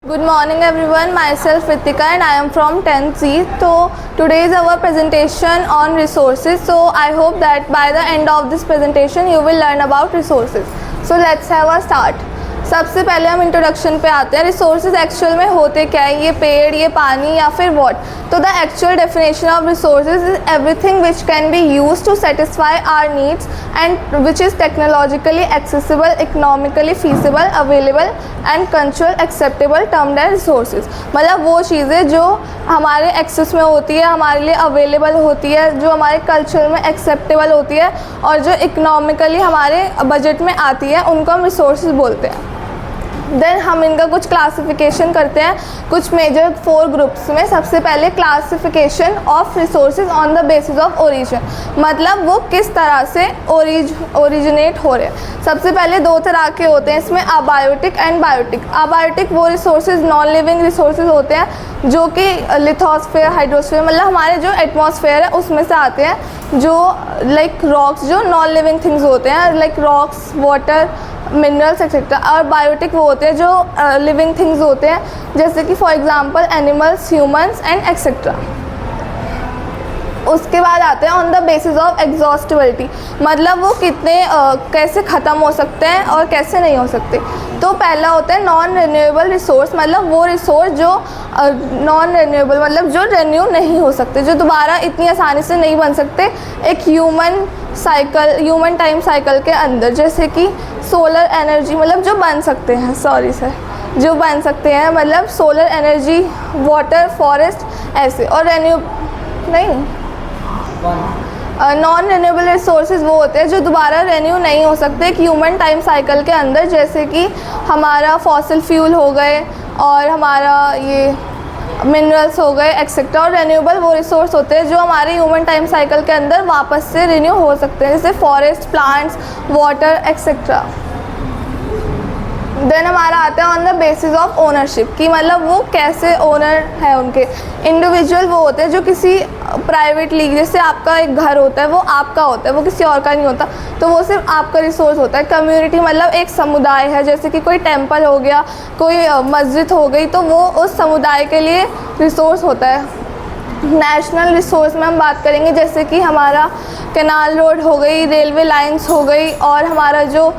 Good morning everyone, myself Ritika and I am from 10th C. So today is our presentation on resources. So I hope that by the end of this presentation you will learn about resources. So let's have a start. सबसे पहले हम introduction पे आते हैं. Resources actual में होते क्या है, ये पेड़, ये पानी या फिर वॉट. तो the actual definition of resources is everything which can be use to satisfy our needs and which is technologically accessible, economically feasible, available and cultural acceptable termed as resources. मतलब वो चीज़ें जो हमारे एक्सेस में होती है, हमारे लिए अवेलेबल होती है, जो हमारे कल्चर में एक्सेप्टेबल होती है और जो इकोनॉमिकली हमारे बजट में आती है, उनको हम रिसोर्सेज बोलते हैं. देन हम इनका कुछ क्लासिफिकेशन करते हैं कुछ मेजर 4 ग्रुप्स में. सबसे पहले classification of resources on the basis of origin, मतलब वो किस तरह से ओरिजिनेट हो रहे हैं. सबसे पहले 2 तरह के होते हैं इसमें, अबायोटिक एंड बायोटिक. अबायोटिक वो रिसोर्सेज नॉन लिविंग रिसोर्सेज होते हैं जो कि लिथोस्फेयर, हाइड्रोस्फेयर, मतलब हमारे जो एटमॉस्फेयर है उसमें से आते हैं, जो लाइक रॉक्स, जो नॉन लिविंग थिंग्स होते हैं like rocks, water, minerals etcetera. और बायोटिक वो होते हैं जो लिविंग थिंग्स होते हैं, जैसे कि for example animals, humans and etcetera. उसके बाद आते हैं on the basis of exhaustibility, मतलब वो कितने कैसे ख़त्म हो सकते हैं और कैसे नहीं हो सकते. तो पहला होता है नॉन रिन्यूएबल रिसोर्स, मतलब वो रिसोर्स जो नॉन रिन्यूएबल, मतलब जो रिन्यू नहीं हो सकते, जो दोबारा इतनी आसानी से नहीं बन सकते एक ह्यूमन टाइम साइकिल के अंदर. जैसे कि सोलर एनर्जी, मतलब जो बन सकते हैं, जो बन सकते हैं, मतलब सोलर एनर्जी, वाटर, फॉरेस्ट, ऐसे. और नॉन रिन्यूएबल रिसोर्सेज वो होते हैं जो दोबारा रिन्यू नहीं हो सकते एक ह्यूमन टाइम साइकिल के अंदर, जैसे कि हमारा फॉसिल फ्यूल हो गए और हमारा ये मिनरल्स हो गए एक्सेट्रा. और रिन्यूएबल वो रिसोर्स होते हैं जो हमारे ह्यूमन टाइम साइकिल के अंदर वापस से रिन्यू हो सकते हैं, जैसे forest, plants, water etcetera. Then हमारा आता है on the basis of ownership, कि मतलब वो कैसे ओनर है उनके. इंडिविजुअल वो होते हैं जो किसी प्राइवेट लीग, जैसे आपका एक घर होता है वो आपका होता है, वो किसी और का नहीं होता, तो वो सिर्फ आपका रिसोर्स होता है. कम्युनिटी मतलब एक समुदाय है, जैसे कि कोई टेंपल हो गया, कोई मस्जिद हो गई, तो वो उस समुदाय के लिए रिसोर्स होता है. नेशनल रिसोर्स में हम बात करेंगे, जैसे कि हमारा कैनाल रोड हो गई, रेलवे लाइंस हो गई, और हमारा जो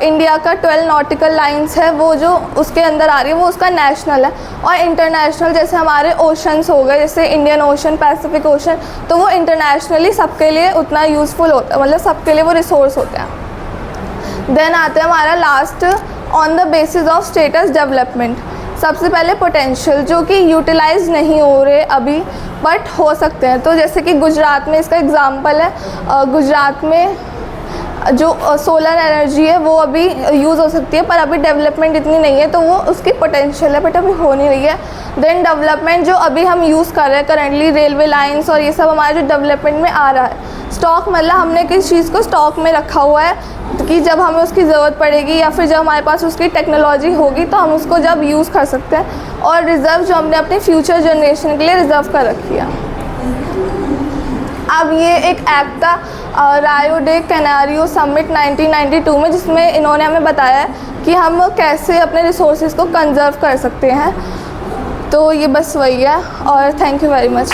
इंडिया का 12 नॉटिकल लाइंस है वो जो उसके अंदर आ रही है वो उसका नेशनल है. और इंटरनेशनल जैसे हमारे ओशंस हो गए, जैसे इंडियन ओशन, पैसिफिक ओशन, तो वो इंटरनेशनली सबके लिए उतना यूज़फुल होता है, मतलब सबके लिए वो रिसोर्स होते हैं. देन आता है हमारा last on the basis of status development. सबसे पहले पोटेंशियल, जो कि यूटिलाइज नहीं हो रहे अभी बट हो सकते हैं. तो जैसे कि गुजरात में इसका एग्जांपल है, गुजरात में जो सोलर एनर्जी है वो अभी यूज़ हो सकती है, पर अभी डेवलपमेंट इतनी नहीं है, तो वो उसकी पोटेंशियल है बट अभी हो नहीं रही है. देन डेवलपमेंट जो अभी हम यूज़ कर रहे हैं करंटली, रेलवे लाइंस और ये सब हमारे जो डेवलपमेंट में आ रहा है. स्टॉक मतलब हमने किस चीज़ को स्टॉक में रखा हुआ है कि जब हमें उसकी ज़रूरत पड़ेगी या फिर जब हमारे पास उसकी टेक्नोलॉजी होगी तो हम उसको जब यूज़ कर सकते हैं. और रिज़र्व जो हमने अपने फ्यूचर जनरेशन के लिए रिज़र्व कर रखी है. अब ये एक एक्ट था रायो डे कैनारियो समिट 1992 में, जिसमें इन्होंने हमें बताया है कि हम कैसे अपने रिसोर्सेज को कंजर्व कर सकते हैं. तो ये बस वही है, और थैंक यू वेरी मच.